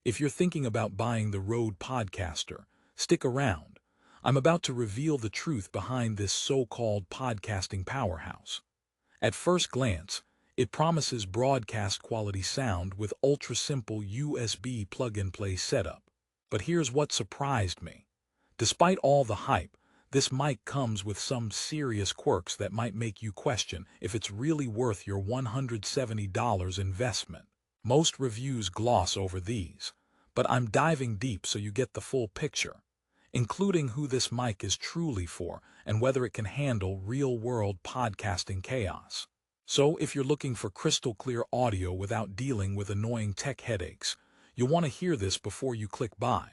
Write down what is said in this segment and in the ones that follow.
If you're thinking about buying the Rode Podcaster, stick around. I'm about to reveal the truth behind this so-called podcasting powerhouse. At first glance, it promises broadcast quality sound with ultra-simple USB plug-and-play setup. But here's what surprised me. Despite all the hype, this mic comes with some serious quirks that might make you question if it's really worth your $170 investment. Most reviews gloss over these, but I'm diving deep so you get the full picture, including who this mic is truly for and whether it can handle real-world podcasting chaos. So if you're looking for crystal-clear audio without dealing with annoying tech headaches, you'll want to hear this before you click buy.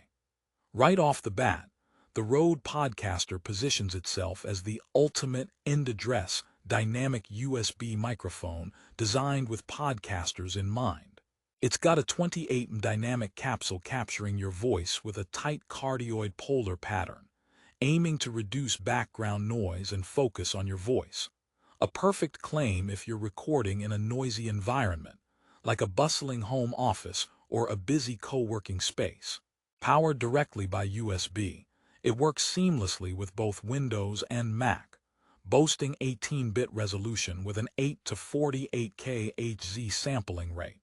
Right off the bat, the Rode Podcaster positions itself as the ultimate end-address dynamic USB microphone designed with podcasters in mind. It's got a 28mm dynamic capsule capturing your voice with a tight cardioid polar pattern, aiming to reduce background noise and focus on your voice. A perfect claim if you're recording in a noisy environment, like a bustling home office or a busy co-working space. Powered directly by USB, it works seamlessly with both Windows and Mac, boasting 18-bit resolution with an 8 to 48K Hz sampling rate.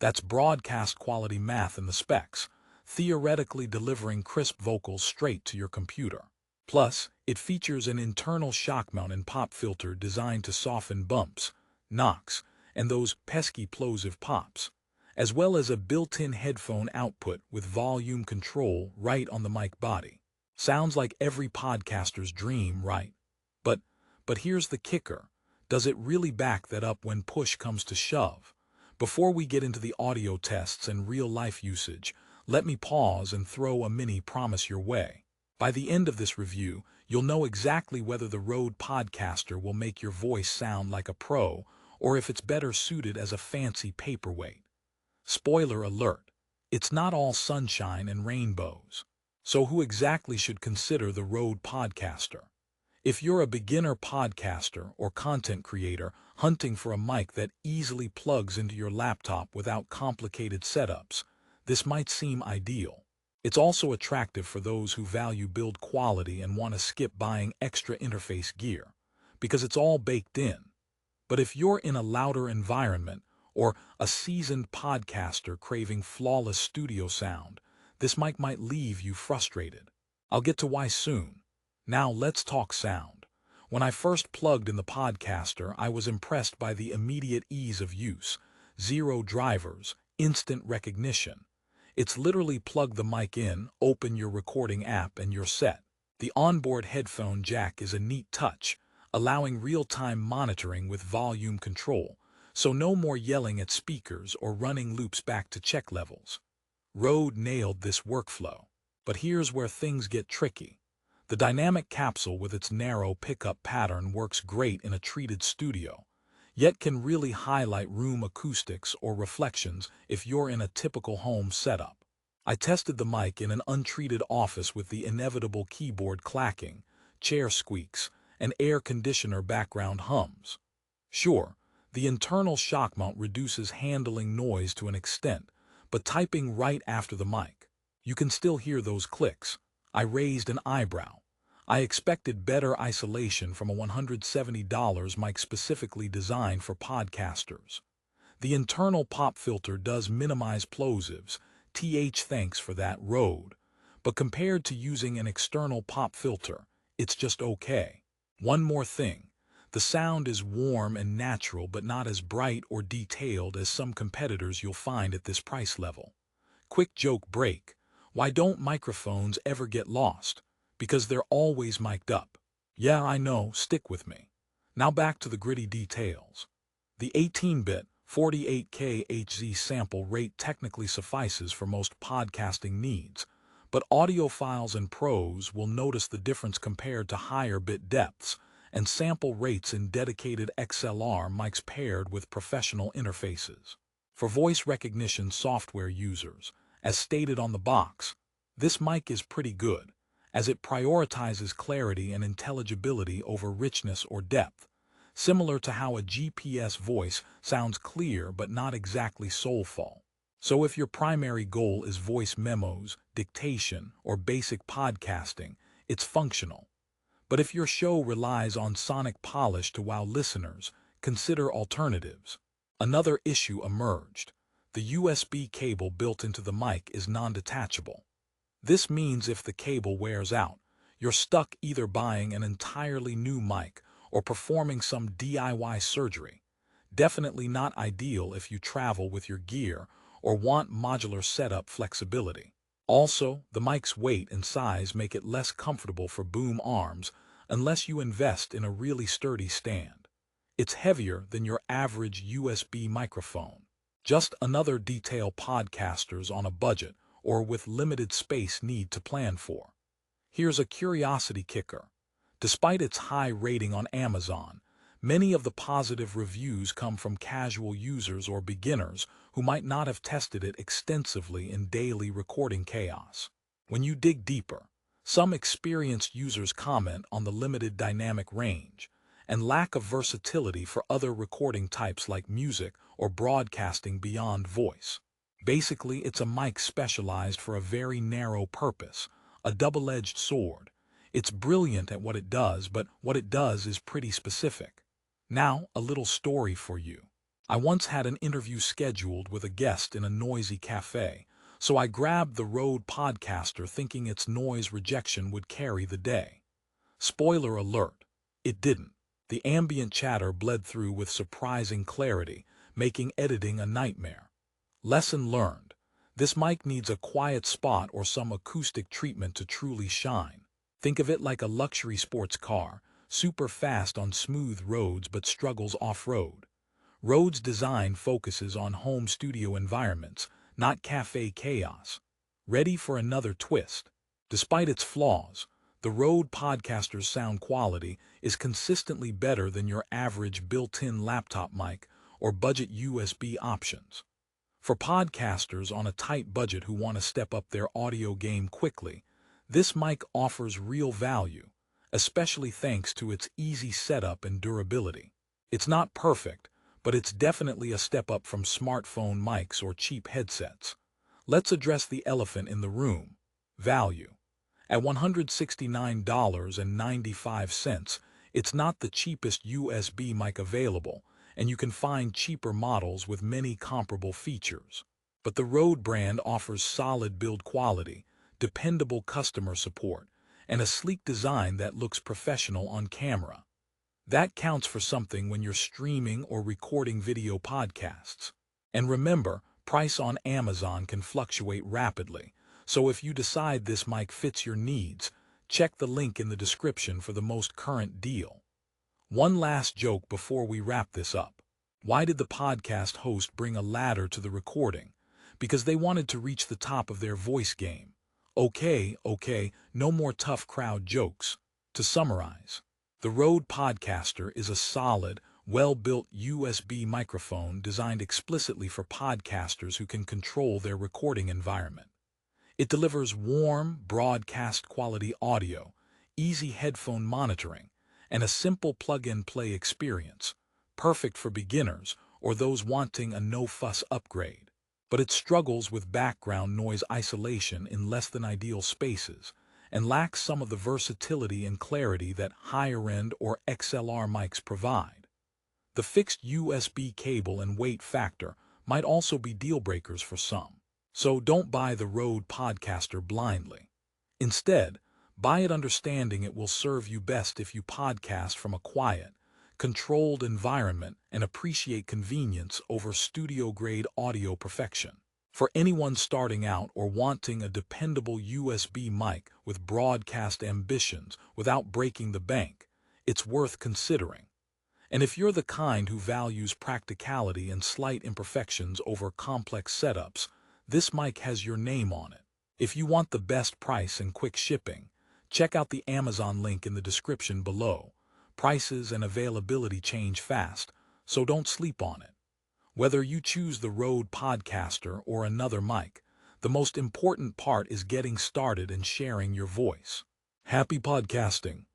That's broadcast quality math in the specs, theoretically delivering crisp vocals straight to your computer. Plus, it features an internal shock mount and pop filter designed to soften bumps, knocks, and those pesky plosive pops, as well as a built-in headphone output with volume control right on the mic body. Sounds like every podcaster's dream, right? But here's the kicker. Does it really back that up when push comes to shove? Before we get into the audio tests and real-life usage, let me pause and throw a mini promise your way. By the end of this review, you'll know exactly whether the Rode Podcaster will make your voice sound like a pro or if it's better suited as a fancy paperweight. Spoiler alert, it's not all sunshine and rainbows. So who exactly should consider the Rode Podcaster? If you're a beginner podcaster or content creator hunting for a mic that easily plugs into your laptop without complicated setups, this might seem ideal. It's also attractive for those who value build quality and want to skip buying extra interface gear, because it's all baked in. But if you're in a louder environment or a seasoned podcaster craving flawless studio sound, this mic might leave you frustrated. I'll get to why soon. Now let's talk sound. When I first plugged in the Podcaster, I was impressed by the immediate ease of use. Zero drivers, instant recognition. It's literally plug the mic in, open your recording app, and you're set. The onboard headphone jack is a neat touch, allowing real-time monitoring with volume control, so no more yelling at speakers or running loops back to check levels. Rode nailed this workflow. But here's where things get tricky. The dynamic capsule with its narrow pickup pattern works great in a treated studio, yet can really highlight room acoustics or reflections if you're in a typical home setup. I tested the mic in an untreated office with the inevitable keyboard clacking, chair squeaks, and air conditioner background hums. Sure, the internal shock mount reduces handling noise to an extent, but typing right after the mic, you can still hear those clicks. I raised an eyebrow. I expected better isolation from a $170 mic specifically designed for podcasters. The internal pop filter does minimize plosives, thanks for that, Rode, but compared to using an external pop filter, it's just okay. One more thing, the sound is warm and natural but not as bright or detailed as some competitors you'll find at this price level. Quick joke break. Why don't microphones ever get lost? Because they're always mic'd up. Yeah, I know, stick with me. Now back to the gritty details. The 18-bit, 48K Hz sample rate technically suffices for most podcasting needs, but audiophiles and pros will notice the difference compared to higher bit depths and sample rates in dedicated XLR mics paired with professional interfaces. For voice recognition software users, as stated on the box, this mic is pretty good, as it prioritizes clarity and intelligibility over richness or depth, similar to how a GPS voice sounds clear but not exactly soulful. So if your primary goal is voice memos, dictation, or basic podcasting, it's functional. But if your show relies on sonic polish to wow listeners, consider alternatives. Another issue emerged. The USB cable built into the mic is non-detachable. This means if the cable wears out, you're stuck either buying an entirely new mic or performing some DIY surgery. Definitely not ideal if you travel with your gear or want modular setup flexibility. Also, the mic's weight and size make it less comfortable for boom arms unless you invest in a really sturdy stand. It's heavier than your average USB microphone. Just another detail podcasters on a budget or with limited space need to plan for. Here's a curiosity kicker. Despite its high rating on Amazon, many of the positive reviews come from casual users or beginners who might not have tested it extensively in daily recording chaos. When you dig deeper, some experienced users comment on the limited dynamic range and lack of versatility for other recording types like music or broadcasting beyond voice. Basically, it's a mic specialized for a very narrow purpose, a double-edged sword. It's brilliant at what it does, but what it does is pretty specific. Now, a little story for you. I once had an interview scheduled with a guest in a noisy cafe, so I grabbed the Rode Podcaster thinking its noise rejection would carry the day. Spoiler alert, it didn't. The ambient chatter bled through with surprising clarity, making editing a nightmare. Lesson learned. This mic needs a quiet spot or some acoustic treatment to truly shine. Think of it like a luxury sports car, super fast on smooth roads but struggles off-road. Rode's design focuses on home studio environments, not cafe chaos. Ready for another twist? Despite its flaws, the Rode Podcaster's sound quality is consistently better than your average built-in laptop mic or budget USB options. For podcasters on a tight budget who want to step up their audio game quickly, this mic offers real value, especially thanks to its easy setup and durability. It's not perfect, but it's definitely a step up from smartphone mics or cheap headsets. Let's address the elephant in the room: value. At $169.95, it's not the cheapest USB mic available, and you can find cheaper models with many comparable features. But the Rode brand offers solid build quality, dependable customer support, and a sleek design that looks professional on camera. That counts for something when you're streaming or recording video podcasts. And remember, price on Amazon can fluctuate rapidly, so if you decide this mic fits your needs, check the link in the description for the most current deal. One last joke before we wrap this up. Why did the podcast host bring a ladder to the recording? Because they wanted to reach the top of their voice game. Okay, no more tough crowd jokes. To summarize, the Rode Podcaster is a solid, well-built USB microphone designed explicitly for podcasters who can control their recording environment. It delivers warm, broadcast-quality audio, easy headphone monitoring, and a simple plug-and-play experience, perfect for beginners or those wanting a no-fuss upgrade. But it struggles with background noise isolation in less-than-ideal spaces and lacks some of the versatility and clarity that higher-end or XLR mics provide. The fixed USB cable and weight factor might also be deal-breakers for some. So don't buy the Rode Podcaster blindly. Instead, buy it understanding it will serve you best if you podcast from a quiet, controlled environment and appreciate convenience over studio-grade audio perfection. For anyone starting out or wanting a dependable USB mic with broadcast ambitions without breaking the bank, it's worth considering. And if you're the kind who values practicality and slight imperfections over complex setups, this mic has your name on it. If you want the best price and quick shipping, check out the Amazon link in the description below. Prices and availability change fast, so don't sleep on it. Whether you choose the Rode Podcaster or another mic, the most important part is getting started and sharing your voice. Happy podcasting!